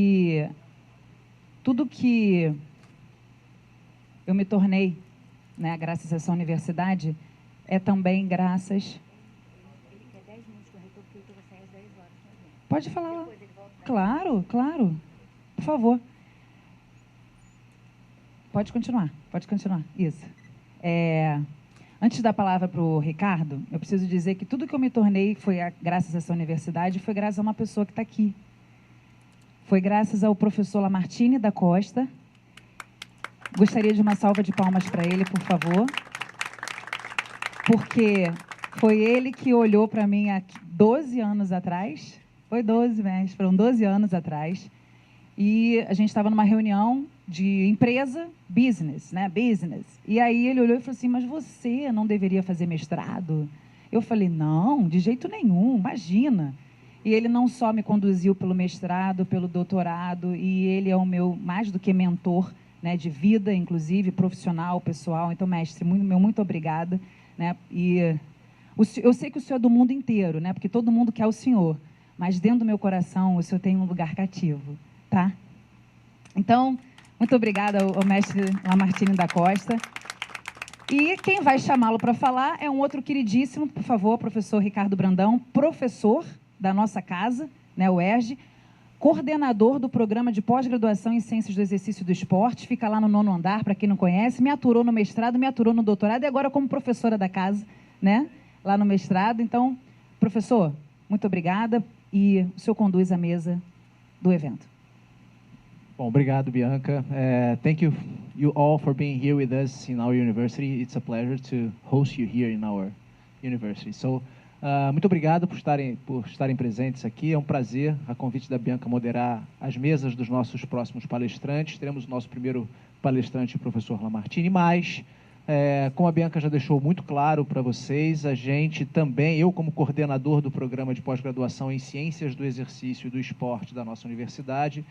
E tudo que eu me tornei, né, graças a essa universidade, é também graças... Ele quer 10 minutos com o reitor, porque o reitor vai sair às 10 horas. Pode falar lá. Depois ele volta. Claro, claro. Por favor. Pode continuar. Isso. Antes da palavra para o Ricardo, eu preciso dizer que tudo que eu me tornei foi graças a essa universidade, foi graças a uma pessoa que está aqui. Foi graças ao professor Lamartine da Costa. Gostaria de uma salva de palmas para ele, por favor. Porque foi ele que olhou para mim há 12 anos atrás. Foi 12, mas foram 12 anos atrás. E a gente estava numa reunião de empresa, business, né? Business. E aí ele olhou e falou assim, mas você não deveria fazer mestrado? Eu falei, não, de jeito nenhum, imagina. E ele não só me conduziu pelo mestrado, pelo doutorado, e ele é o meu, mais do que mentor, né, de vida, inclusive, profissional, pessoal. Então, mestre, muito obrigada. Né? E eu sei que o senhor é do mundo inteiro, né? Porque todo mundo quer o senhor. Mas dentro do meu coração, o senhor tem um lugar cativo. Tá? Então, muito obrigada ao mestre Lamartine da Costa. E quem vai chamá-lo para falar é um outro queridíssimo, por favor, professor Ricardo Brandão, professor da nossa casa, né, o UERJ, coordenador do programa de pós-graduação em Ciências do Exercício e do Esporte, fica lá no 9º andar, para quem não conhece, me aturou no mestrado, me aturou no doutorado e agora como professora da casa, né, lá no mestrado. Então, professor, muito obrigada e o senhor conduz a mesa do evento. Bom, obrigado, Bianca. Thank you all for being here with us in our university. It's a pleasure to host you here in our university. So, muito obrigado por estarem presentes aqui. É um prazer, a convite da Bianca, moderar as mesas dos nossos próximos palestrantes. Teremos o nosso primeiro palestrante, o professor Lamartine, mas, como a Bianca já deixou muito claro para vocês, a gente também, eu como coordenador do programa de pós-graduação em Ciências do Exercício e do Esporte da nossa universidade,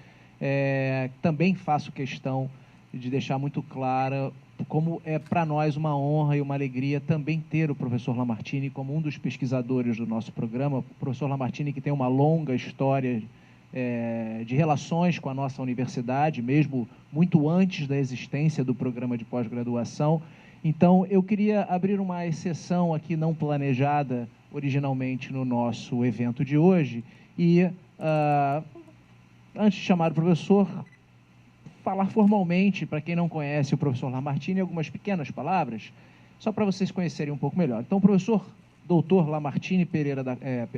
também faço questão de deixar muito clara como é para nós uma honra e uma alegria também ter o professor Lamartine como um dos pesquisadores do nosso programa. O professor Lamartine, que tem uma longa história de relações com a nossa universidade, mesmo muito antes da existência do programa de pós-graduação. Então, eu queria abrir uma exceção aqui não planejada originalmente no nosso evento de hoje e, antes de chamar o professor, falar formalmente, para quem não conhece o professor Lamartine, algumas pequenas palavras, só para vocês conhecerem um pouco melhor. Então, o professor doutor Lamartine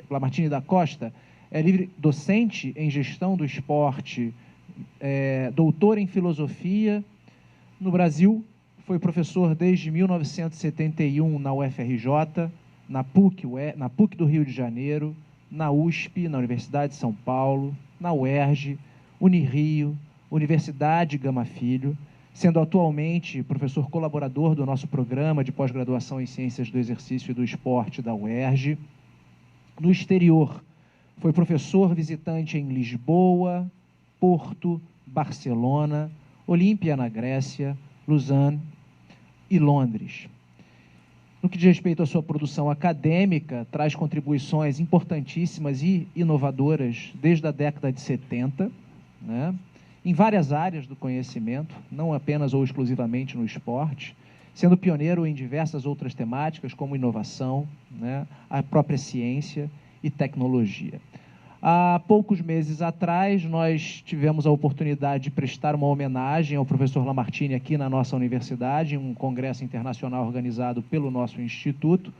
Lamartine da Costa é livre docente em gestão do esporte, doutor em filosofia no Brasil, foi professor desde 1971 na UFRJ, na PUC do Rio de Janeiro, na USP, na Universidade de São Paulo, na UERJ, Unirio, Universidade Gama Filho, sendo atualmente professor colaborador do nosso programa de pós-graduação em Ciências do Exercício e do Esporte da UERJ. No exterior, foi professor visitante em Lisboa, Porto, Barcelona, Olímpia na Grécia, Lausanne e Londres. No que diz respeito à sua produção acadêmica, traz contribuições importantíssimas e inovadoras desde a década de 70, né? Em várias áreas do conhecimento, não apenas ou exclusivamente no esporte, sendo pioneiro em diversas outras temáticas, como inovação, né, a própria ciência e tecnologia. Há poucos meses atrás, nós tivemos a oportunidade de prestar uma homenagem ao professor Lamartine aqui na nossa universidade, em um congresso internacional organizado pelo nosso instituto.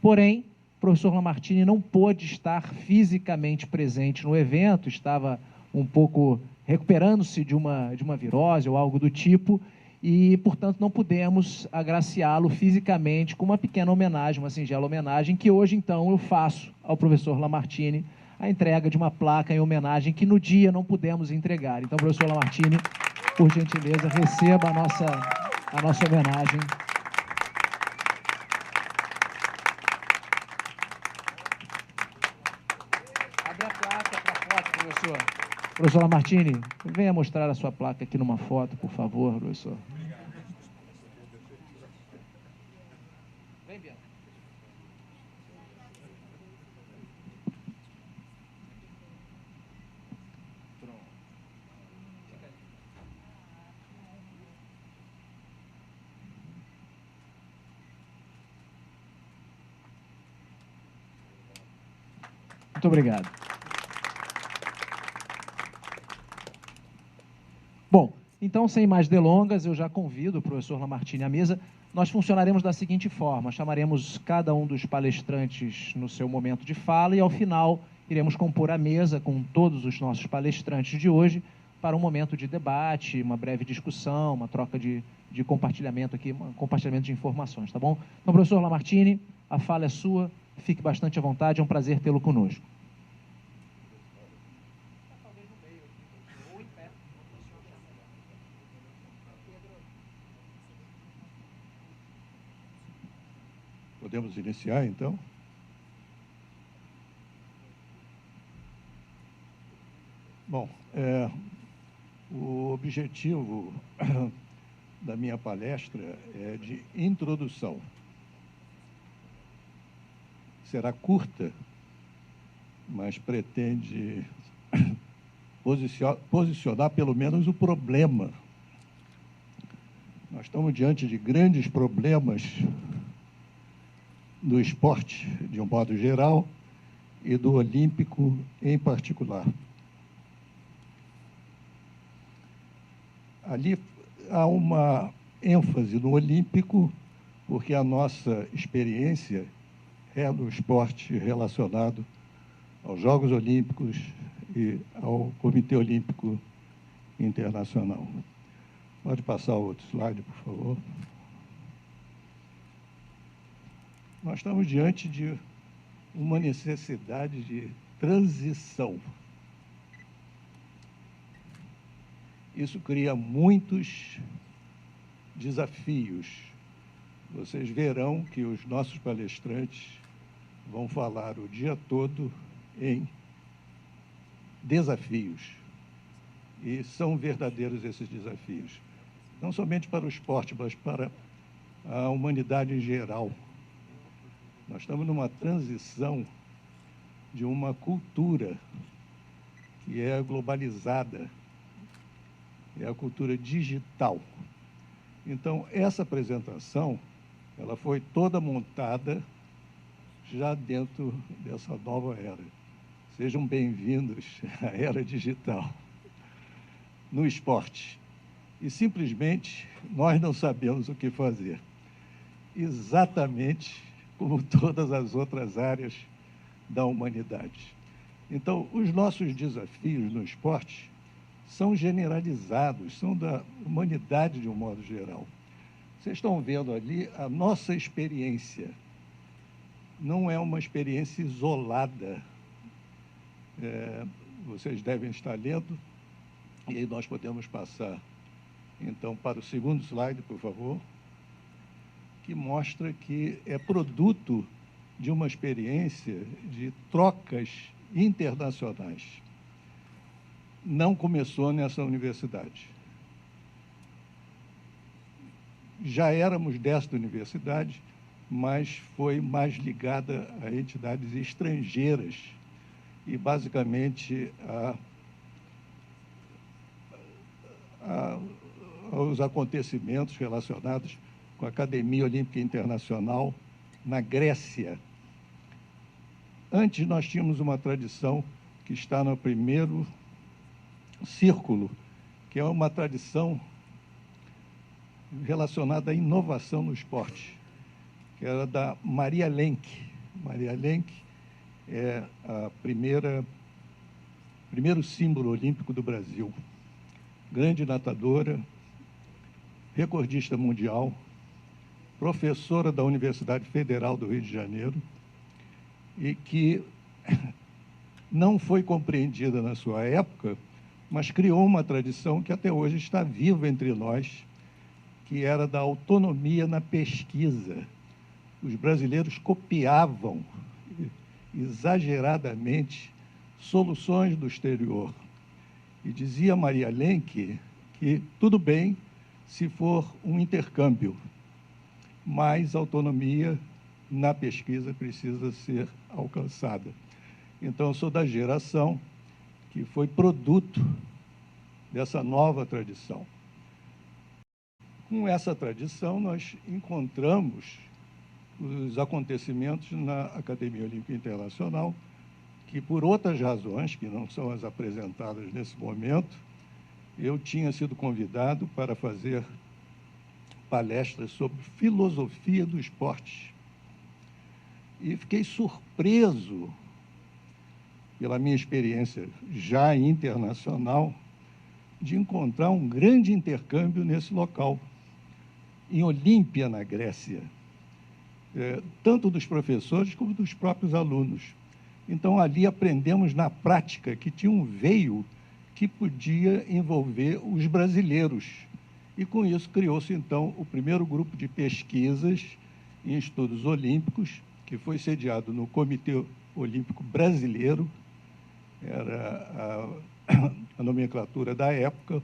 Porém, o professor Lamartine não pôde estar fisicamente presente no evento, estava um pouco recuperando-se de uma virose ou algo do tipo, e, portanto, não pudemos agraciá-lo fisicamente com uma pequena homenagem, uma singela homenagem, que hoje, então, eu faço ao professor Lamartine, a entrega de uma placa em homenagem que no dia não pudemos entregar. Então, professor Lamartine, por gentileza, receba a nossa homenagem. Abre a placa para foto, professor. Professor Lamartine, venha mostrar a sua placa aqui numa foto, por favor, professor. Vem, Bianca. Pronto. Muito obrigado. Bom, então, sem mais delongas, eu já convido o professor Lamartine à mesa. Nós funcionaremos da seguinte forma: chamaremos cada um dos palestrantes no seu momento de fala e, ao final, iremos compor a mesa com todos os nossos palestrantes de hoje para um momento de debate, uma breve discussão, uma troca de compartilhamento aqui, um compartilhamento de informações, tá bom? Então, professor Lamartine, a fala é sua, fique bastante à vontade, é um prazer tê-lo conosco. Podemos iniciar, então? Bom, o objetivo da minha palestra é de introdução. Será curta, mas pretende posicionar pelo menos o problema. Nós estamos diante de grandes problemas do esporte, de um modo geral, e do olímpico em particular. Ali há uma ênfase no olímpico, porque a nossa experiência é no esporte relacionado aos Jogos Olímpicos e ao Comitê Olímpico Internacional. Pode passar o outro slide, por favor. Nós estamos diante de uma necessidade de transição. Isso cria muitos desafios. Vocês verão que os nossos palestrantes vão falar o dia todo em desafios. E são verdadeiros esses desafios. Não somente para o esporte, mas para a humanidade em geral. Nós estamos numa transição de uma cultura que é globalizada, é a cultura digital. Então, essa apresentação, ela foi toda montada já dentro dessa nova era. Sejam bem-vindos à era digital no esporte. E, simplesmente, nós não sabemos o que fazer. Exatamente como todas as outras áreas da humanidade. Então, os nossos desafios no esporte são generalizados, são da humanidade de um modo geral. Vocês estão vendo ali a nossa experiência. Não é uma experiência isolada. Vocês devem estar lendo, e aí nós podemos passar, então, para o segundo slide, por favor, que mostra que é produto de uma experiência de trocas internacionais. Não começou nessa universidade. Já éramos desta universidade, mas foi mais ligada a entidades estrangeiras e, basicamente, aos acontecimentos relacionados com a Academia Olímpica Internacional na Grécia. Antes, nós tínhamos uma tradição que está no primeiro círculo, que é uma tradição relacionada à inovação no esporte, que era da Maria Lenk. Maria Lenk é a primeiro símbolo olímpico do Brasil. Grande nadadora, recordista mundial, professora da Universidade Federal do Rio de Janeiro, e que não foi compreendida na sua época, mas criou uma tradição que até hoje está viva entre nós, que era da autonomia na pesquisa. Os brasileiros copiavam exageradamente soluções do exterior. E dizia Maria Lenk que tudo bem se for um intercâmbio, mas a autonomia na pesquisa precisa ser alcançada. Então, eu sou da geração que foi produto dessa nova tradição. Com essa tradição, nós encontramos os acontecimentos na Academia Olímpica Internacional que, por outras razões, que não são as apresentadas nesse momento, eu tinha sido convidado para fazer palestras sobre filosofia do esporte. E fiquei surpreso, pela minha experiência já internacional, de encontrar um grande intercâmbio nesse local, em Olímpia, na Grécia, tanto dos professores como dos próprios alunos. Então, ali aprendemos na prática que tinha um veio que podia envolver os brasileiros. E, com isso, criou-se, então, o primeiro grupo de pesquisas em estudos olímpicos, que foi sediado no Comitê Olímpico Brasileiro, era a nomenclatura da época,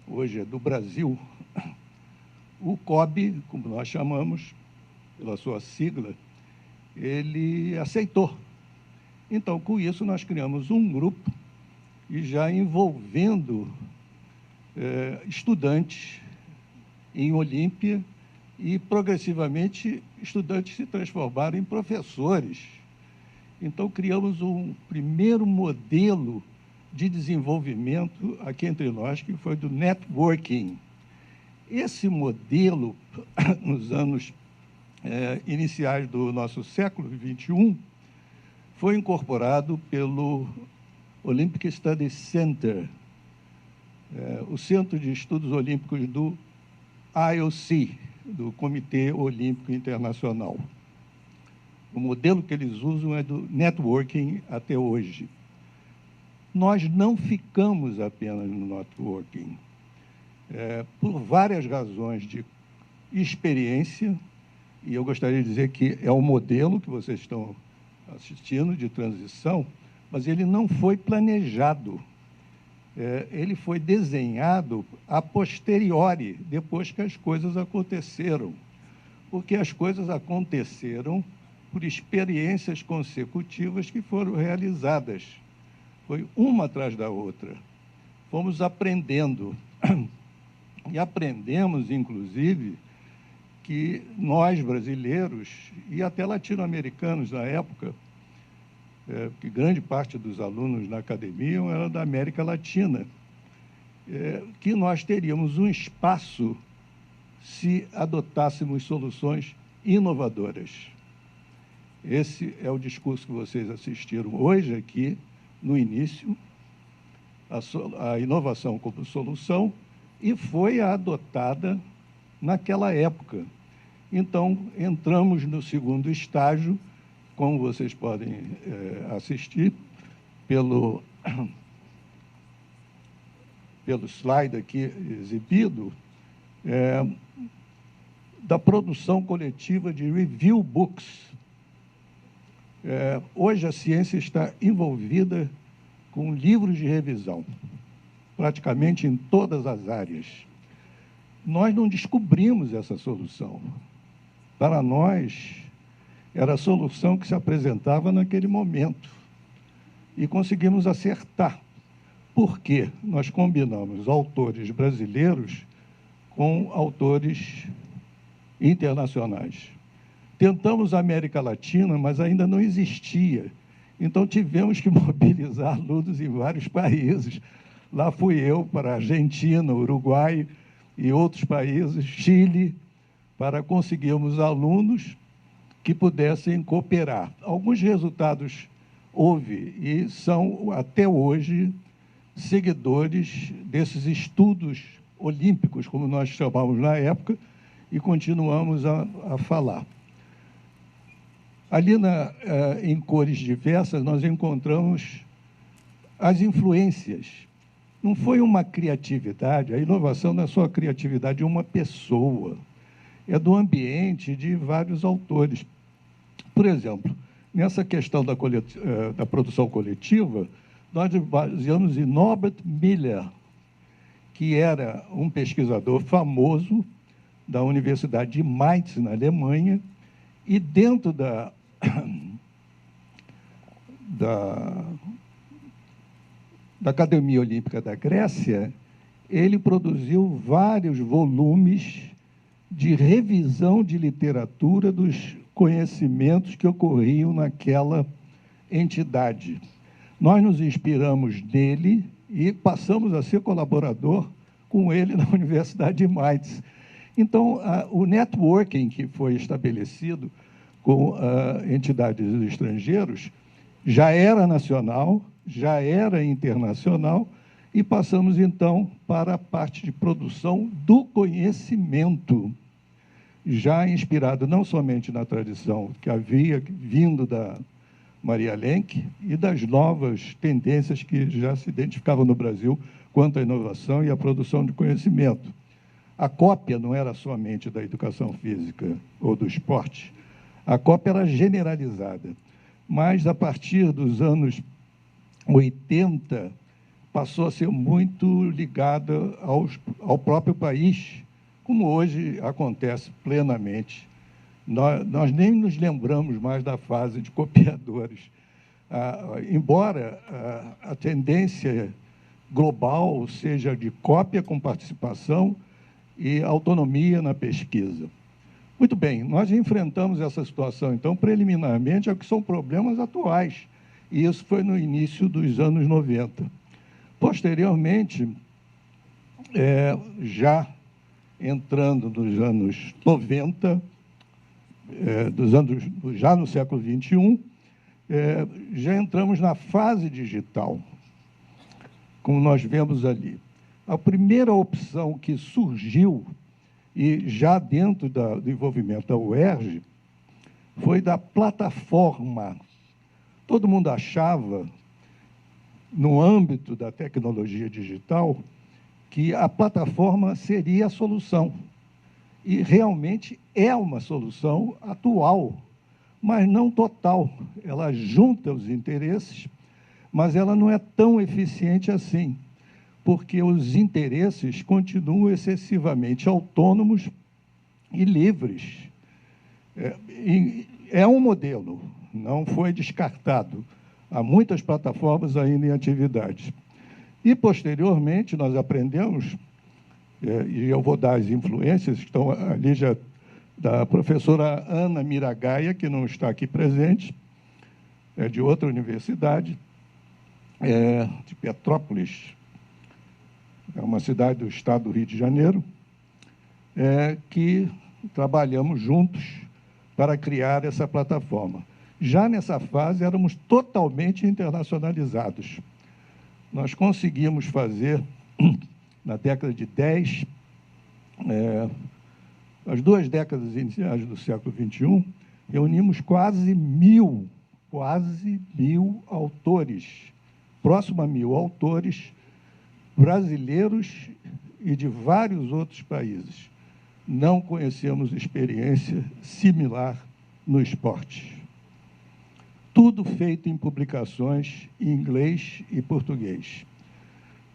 hoje é do Brasil. O COB, como nós chamamos, pela sua sigla, ele aceitou. Então, com isso, nós criamos um grupo e já envolvendo estudantes em Olímpia e, progressivamente, estudantes se transformaram em professores. Então, criamos um primeiro modelo de desenvolvimento aqui entre nós, que foi do networking. Esse modelo, nos anos iniciais do nosso século XXI, foi incorporado pelo Olympic Studies Center, o Centro de Estudos Olímpicos do IOC, do Comitê Olímpico Internacional. O modelo que eles usam é do networking até hoje. Nós não ficamos apenas no networking, por várias razões de experiência, e eu gostaria de dizer que é o modelo que vocês estão assistindo de transição, mas ele não foi planejado. Ele foi desenhado a posteriori, depois que as coisas aconteceram. Porque as coisas aconteceram por experiências consecutivas que foram realizadas. Foi uma atrás da outra. Fomos aprendendo. E aprendemos, inclusive, que nós, brasileiros, e até latino-americanos na época, que grande parte dos alunos na academia era da América Latina, que nós teríamos um espaço se adotássemos soluções inovadoras. Esse é o discurso que vocês assistiram hoje aqui, no início, a inovação como solução, e foi adotada naquela época. Então, entramos no segundo estágio, como vocês podem assistir pelo slide aqui exibido, da produção coletiva de review books. Hoje a ciência está envolvida com livros de revisão, praticamente em todas as áreas. Nós não descobrimos essa solução. Para nós, era a solução que se apresentava naquele momento. E conseguimos acertar. Por quê? Nós combinamos autores brasileiros com autores internacionais. Tentamos a América Latina, mas ainda não existia. Então, tivemos que mobilizar alunos em vários países. Lá fui eu para a Argentina, Uruguai e outros países, Chile, para conseguirmos alunos que pudessem cooperar. Alguns resultados houve e são, até hoje, seguidores desses estudos olímpicos, como nós chamávamos na época, e continuamos a falar. Ali em cores diversas, nós encontramos as influências. Não foi uma criatividade, a inovação não é só a criatividade de uma pessoa, é do ambiente de vários autores. Por exemplo, nessa questão da produção coletiva, nós baseamos em Norbert Miller, que era um pesquisador famoso da Universidade de Mainz, na Alemanha, e dentro da Academia Olímpica da Grécia, ele produziu vários volumes de revisão de literatura dos conhecimentos que ocorriam naquela entidade. Nós nos inspiramos nele e passamos a ser colaborador com ele na Universidade de Mainz. Então, o networking que foi estabelecido com entidades estrangeiros já era nacional, já era internacional, e passamos, então, para a parte de produção do conhecimento, já inspirado não somente na tradição que havia vindo da Maria Lenk e das novas tendências que já se identificavam no Brasil quanto à inovação e à produção de conhecimento. A cópia não era somente da educação física ou do esporte, a cópia era generalizada, mas a partir dos anos 80 passou a ser muito ligada ao próprio país, como hoje acontece plenamente. Nós nem nos lembramos mais da fase de copiadores. Embora a tendência global seja de cópia com participação e autonomia na pesquisa. Muito bem, nós enfrentamos essa situação, então, preliminarmente, ao que são problemas atuais. E isso foi no início dos anos 90. Posteriormente, já entrando nos anos 90, já no século XXI, já entramos na fase digital, como nós vemos ali. A primeira opção que surgiu, e já dentro do envolvimento da UERJ, foi da plataforma. Todo mundo achava, no âmbito da tecnologia digital, que a plataforma seria a solução. E realmente é uma solução atual, mas não total. Ela junta os interesses, mas ela não é tão eficiente assim, porque os interesses continuam excessivamente autônomos e livres. É um modelo, não foi descartado. Há muitas plataformas ainda em atividade. E, posteriormente, nós aprendemos, e eu vou dar as influências, que estão ali já, da professora Ana Miragaia, que não está aqui presente, é de outra universidade, de Petrópolis, é uma cidade do estado do Rio de Janeiro, que trabalhamos juntos para criar essa plataforma. Já nessa fase, éramos totalmente internacionalizados. Nós conseguimos fazer, na década de 10, as 2 décadas iniciais do século XXI, reunimos quase 1.000 autores, próximo a 1.000 autores brasileiros e de vários outros países. Não conhecemos experiência similar no esporte. Tudo feito em publicações em inglês e português.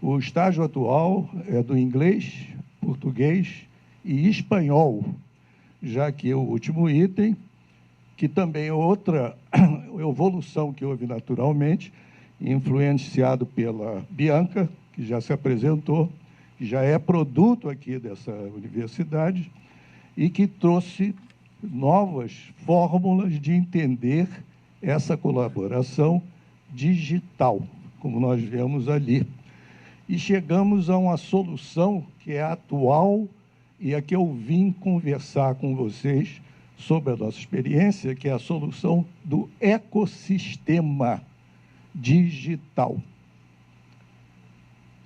O estágio atual é do inglês, português e espanhol, já que o último item, que também é outra evolução que houve naturalmente, influenciado pela Bianca, que já se apresentou, que já é produto aqui dessa universidade, e que trouxe novas fórmulas de entender essa colaboração digital, como nós vemos ali. E chegamos a uma solução que é atual e a que eu vim conversar com vocês sobre a nossa experiência, que é a solução do ecossistema digital.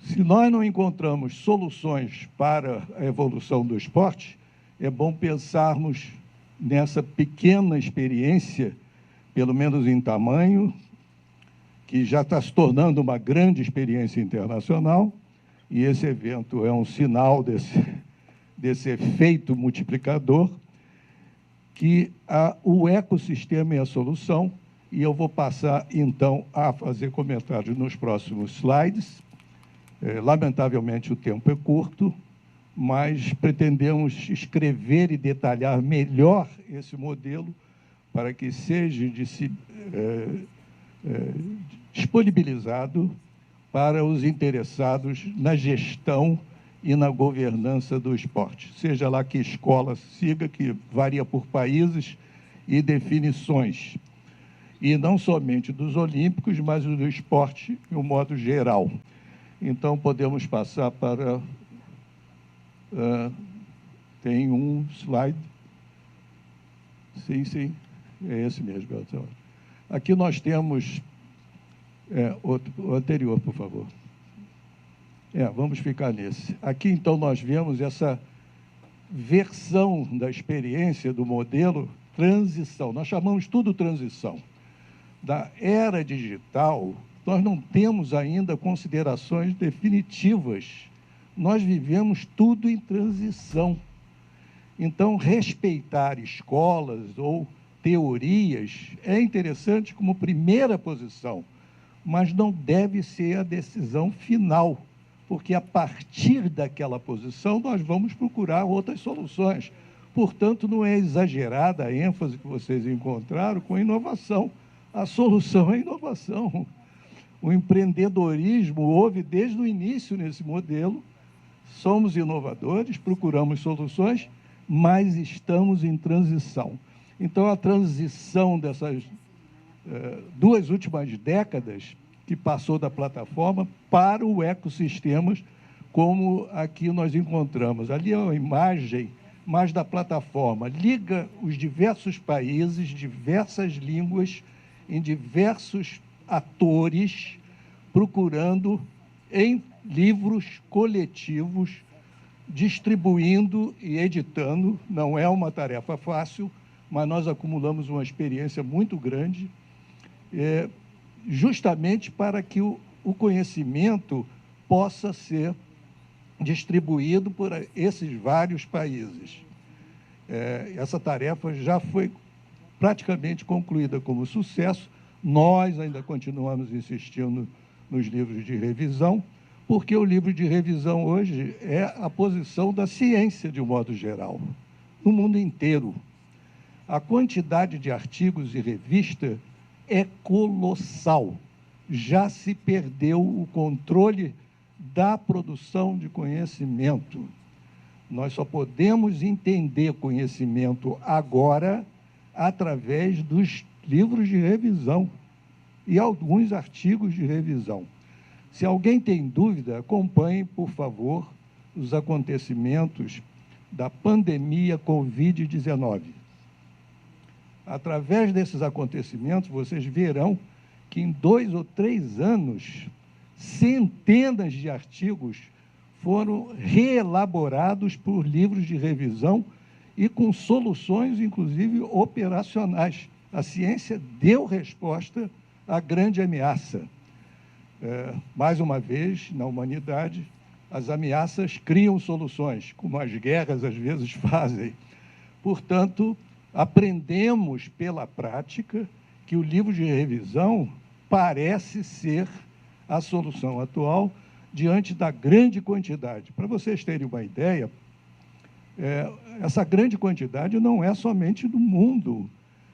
Se nós não encontramos soluções para a evolução do esporte, é bom pensarmos nessa pequena experiência, pelo menos em tamanho, que já está se tornando uma grande experiência internacional, e esse evento é um sinal desse efeito multiplicador, que o ecossistema é a solução, e eu vou passar, então, a fazer comentários nos próximos slides. Lamentavelmente, o tempo é curto, mas pretendemos escrever e detalhar melhor esse modelo para que seja disponibilizado para os interessados na gestão e na governança do esporte. Seja lá que escola siga, que varia por países e definições. e não somente dos olímpicos, mas do esporte de um modo geral. Então, podemos passar para... tem um slide. Sim, sim, é esse mesmo. Aqui nós temos... o anterior, por favor. Vamos ficar nesse. Aqui, então, nós vemos essa versão da experiência do modelo transição. Nós chamamos tudo transição. Da era digital, nós não temos ainda considerações definitivas. Nós vivemos tudo em transição. Então, respeitar escolas ou teorias é interessante como primeira posição, mas não deve ser a decisão final, porque a partir daquela posição nós vamos procurar outras soluções. Portanto, não é exagerada a ênfase que vocês encontraram com inovação. A solução é inovação. O empreendedorismo houve desde o início nesse modelo. Somos inovadores, procuramos soluções, mas estamos em transição. Então, a transição dessas duas últimas décadas, que passou da plataforma para o ecossistemas, como aqui nós encontramos. Ali é uma imagem mais da plataforma. Liga os diversos países, diversas línguas, em diversos atores, procurando em livros coletivos, distribuindo e editando. Não é uma tarefa fácil, mas nós acumulamos uma experiência muito grande, justamente para que o conhecimento possa ser distribuído por esses vários países. Essa tarefa já foi praticamente concluída como sucesso. Nós ainda continuamos insistindo nos livros de revisão, porque o livro de revisão hoje é a posição da ciência, de um modo geral, no mundo inteiro. A quantidade de artigos e revistas é colossal. Já se perdeu o controle da produção de conhecimento. Nós só podemos entender conhecimento agora através dos livros de revisão e alguns artigos de revisão. Se alguém tem dúvida, acompanhe, por favor, os acontecimentos da pandemia Covid-19. Através desses acontecimentos, vocês verão que em 2 ou 3 anos, centenas de artigos foram reelaborados por livros de revisão e com soluções, inclusive, operacionais. A ciência deu resposta à grande ameaça. Mais uma vez, na humanidade, as ameaças criam soluções, como as guerras às vezes fazem. Portanto, aprendemos pela prática que o livro de revisão parece ser a solução atual diante da grande quantidade. Para vocês terem uma ideia, essa grande quantidade não é somente do mundo,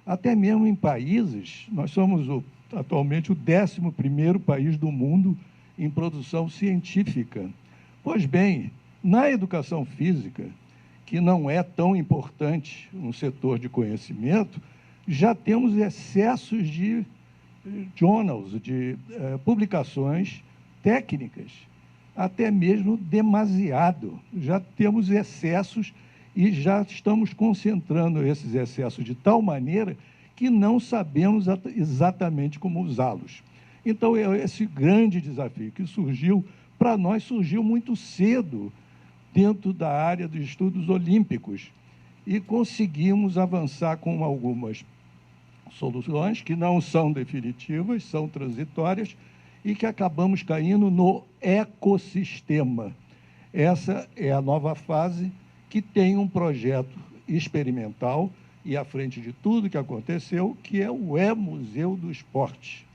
até mesmo em países. Nós somos atualmente o 11º país do mundo em produção científica. Pois bem, na educação física, que não é tão importante um setor de conhecimento, já temos excessos de journals, de publicações técnicas, até mesmo demasiado. Já temos excessos e já estamos concentrando esses excessos de tal maneira que não sabemos exatamente como usá-los. Então, esse grande desafio que surgiu, para nós surgiu muito cedo, dentro da área dos estudos olímpicos, e conseguimos avançar com algumas soluções que não são definitivas, são transitórias, e que acabamos caindo no ecossistema. Essa é a nova fase, que tem um projeto experimental, e à frente de tudo que aconteceu, que é o E-Museu do Esporte.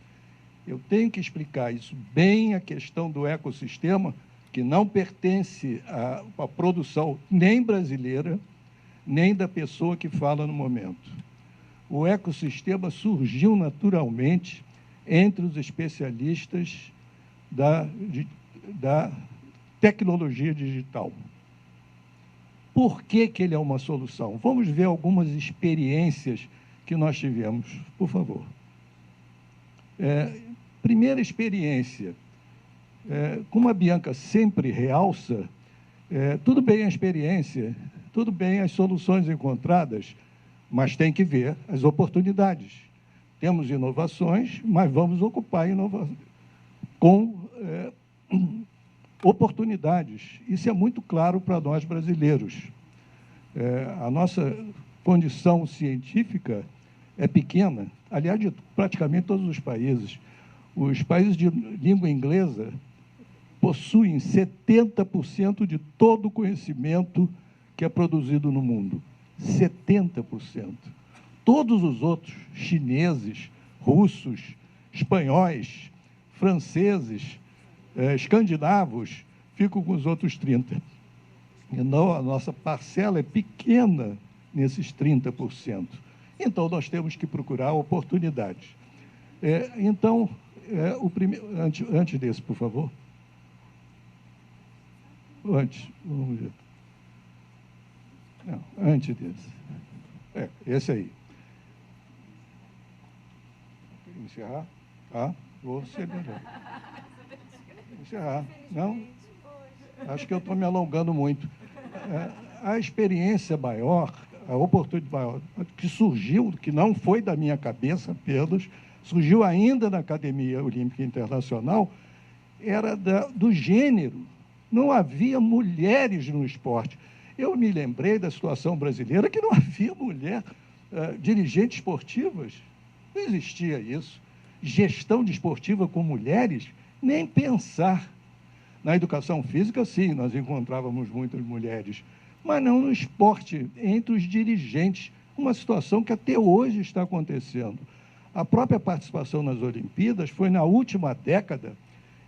Eu tenho que explicar isso bem, a questão do ecossistema, que não pertence à produção nem brasileira, nem da pessoa que fala no momento. O ecossistema surgiu naturalmente entre os especialistas da tecnologia digital. Por que ele é uma solução? Vamos ver algumas experiências que nós tivemos, por favor. Primeira experiência, como a Bianca sempre realça, tudo bem a experiência, tudo bem as soluções encontradas, mas tem que ver as oportunidades. Temos inovações, mas vamos ocupar com oportunidades. Isso é muito claro para nós brasileiros. A nossa condição científica é pequena, aliás, de praticamente todos os países. Os países de língua inglesa possuem 70% de todo o conhecimento que é produzido no mundo. 70%. Todos os outros, chineses, russos, espanhóis, franceses, escandinavos, ficam com os outros 30%. Então, a nossa parcela é pequena nesses 30%. Então, nós temos que procurar oportunidades. O primeiro, antes desse, por favor. Antes, vamos ver. Não, antes desse. Esse aí. Encerrar? Tá? Vou ser melhor. Encerrar. Não? Acho que eu estou me alongando muito. A experiência maior, a oportunidade maior, que surgiu, que não foi da minha cabeça apenas, surgiu ainda na Academia Olímpica Internacional, era do gênero. Não havia mulheres no esporte. Eu me lembrei da situação brasileira que não havia mulher dirigente esportivas. Não existia isso. Gestão desportiva com mulheres, nem pensar. Na educação física, sim, nós encontrávamos muitas mulheres, mas não no esporte, entre os dirigentes, uma situação que até hoje está acontecendo. A própria participação nas Olimpíadas foi na última década,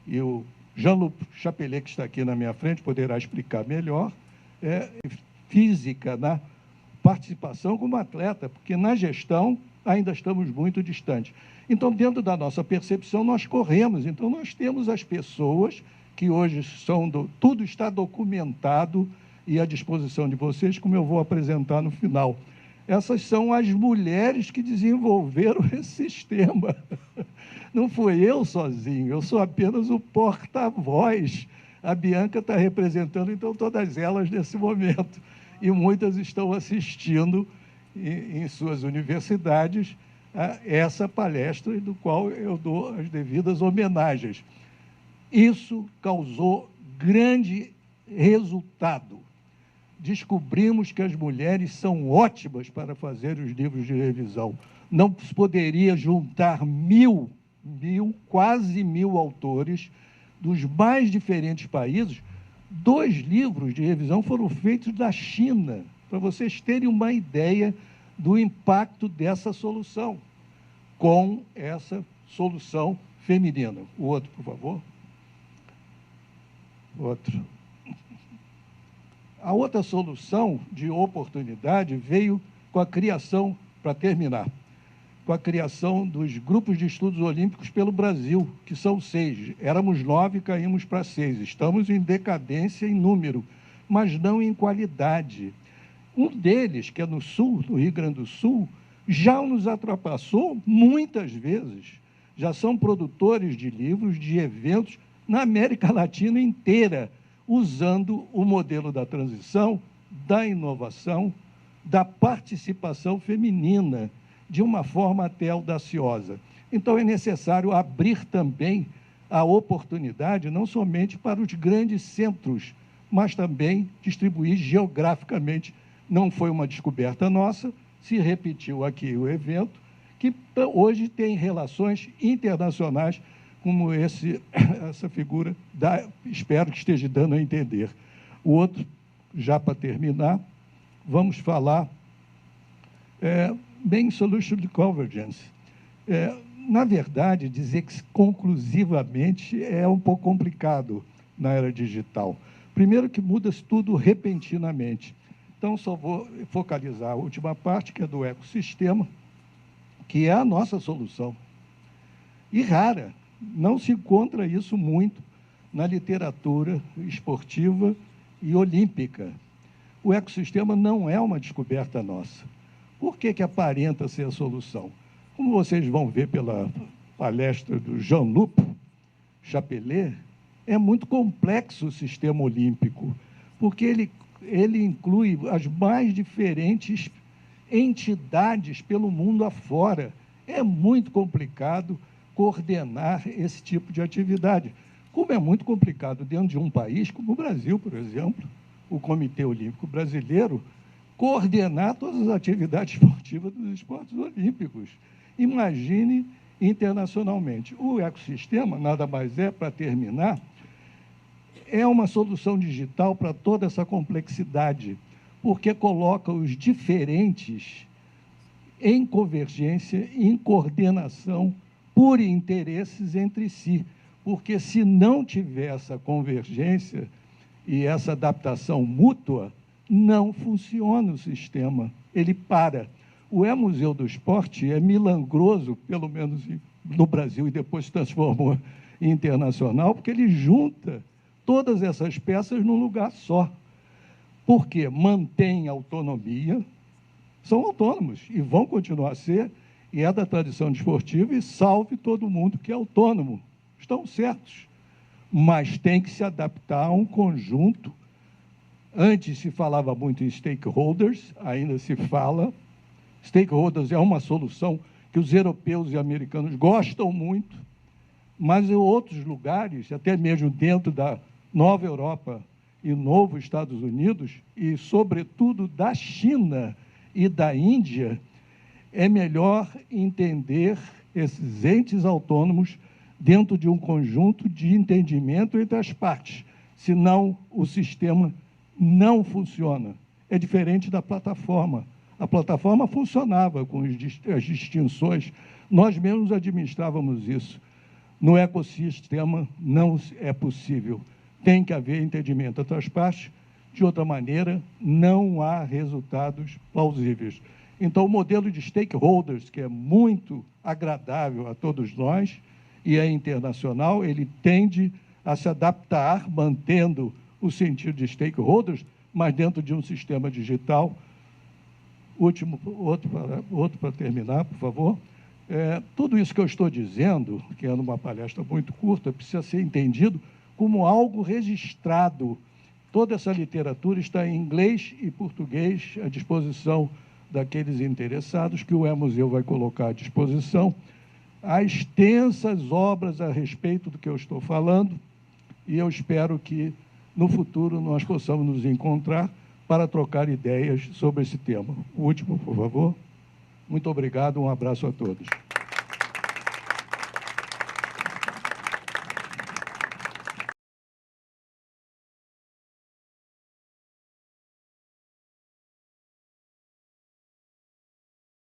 e o Jean-Luc Chapelet, que está aqui na minha frente, poderá explicar melhor, física, na participação como atleta, porque na gestão ainda estamos muito distantes. Então, dentro da nossa percepção, nós corremos. Então, nós temos as pessoas que hoje tudo está documentado e à disposição de vocês, como eu vou apresentar no final. Essas são as mulheres que desenvolveram esse sistema. Não fui eu sozinho, eu sou apenas o porta-voz. A Bianca está representando, então, todas elas nesse momento. E muitas estão assistindo em suas universidades a essa palestra, do qual eu dou as devidas homenagens. Isso causou grande resultado. Descobrimos que as mulheres são ótimas para fazer os livros de revisão. Não se poderia juntar quase mil autores dos mais diferentes países. 2 livros de revisão foram feitos da China, para vocês terem uma ideia do impacto dessa solução, com essa solução feminina. O outro, por favor. Outro. A outra solução de oportunidade veio com a criação, para terminar, com a criação dos grupos de estudos olímpicos pelo Brasil, que são 6. Éramos 9, caímos para 6. Estamos em decadência em número, mas não em qualidade. Um deles, que é no Sul, no Rio Grande do Sul, já nos ultrapassou muitas vezes. Já são produtores de livros, de eventos, na América Latina inteira, usando o modelo da transição, da inovação, da participação feminina, de uma forma até audaciosa. Então, é necessário abrir também a oportunidade, não somente para os grandes centros, mas também distribuir geograficamente. Não foi uma descoberta nossa, se repetiu aqui o evento, que hoje tem relações internacionais, como essa figura, espero que esteja dando a entender. O outro, já para terminar, vamos falar Main Solution de Convergence. Na verdade, dizer que conclusivamente é um pouco complicado na era digital. Primeiro que muda-se tudo repentinamente. Então, só vou focalizar a última parte, que é do ecossistema, que é a nossa solução. E rara. Não se encontra isso muito na literatura esportiva e olímpica. O ecossistema não é uma descoberta nossa. Por que aparenta ser a solução? Como vocês vão ver pela palestra do Jean-Luc Chapelet, é muito complexo o sistema olímpico, porque ele inclui as mais diferentes entidades pelo mundo afora. É muito complicado coordenar esse tipo de atividade, como é muito complicado dentro de um país como o Brasil, por exemplo, o Comitê Olímpico Brasileiro, coordenar todas as atividades esportivas dos esportes olímpicos. Imagine internacionalmente. O ecossistema, nada mais é, para terminar, é uma solução digital para toda essa complexidade, porque coloca os diferentes em convergência, em coordenação, por interesses entre si. Porque se não tiver essa convergência e essa adaptação mútua, não funciona o sistema, ele para. O E-Museu do Esporte é milagroso, pelo menos no Brasil, e depois se transformou em internacional, porque ele junta todas essas peças num lugar só. Porque mantém autonomia, são autônomos e vão continuar a ser, e é da tradição desportiva, e salve todo mundo que é autônomo. Estão certos, mas tem que se adaptar a um conjunto. Antes se falava muito em stakeholders, ainda se fala. Stakeholders é uma solução que os europeus e americanos gostam muito, mas em outros lugares, até mesmo dentro da Nova Europa e Novo Estados Unidos, e sobretudo da China e da Índia, é melhor entender esses entes autônomos dentro de um conjunto de entendimento entre as partes, senão o sistema não funciona. É diferente da plataforma. A plataforma funcionava com as distinções, nós mesmos administrávamos isso. No ecossistema não é possível. Tem que haver entendimento entre as partes, de outra maneira, não há resultados plausíveis. Então, o modelo de stakeholders, que é muito agradável a todos nós e é internacional, ele tende a se adaptar, mantendo o sentido de stakeholders, mas dentro de um sistema digital. Outro para terminar, por favor. Tudo isso que eu estou dizendo, que é numa palestra muito curta, precisa ser entendido como algo registrado. Toda essa literatura está em inglês e português à disposição daqueles interessados, que o E-Museu vai colocar à disposição. Há extensas obras a respeito do que eu estou falando, e eu espero que, no futuro, nós possamos nos encontrar para trocar ideias sobre esse tema. O último, por favor. Muito obrigado, um abraço a todos.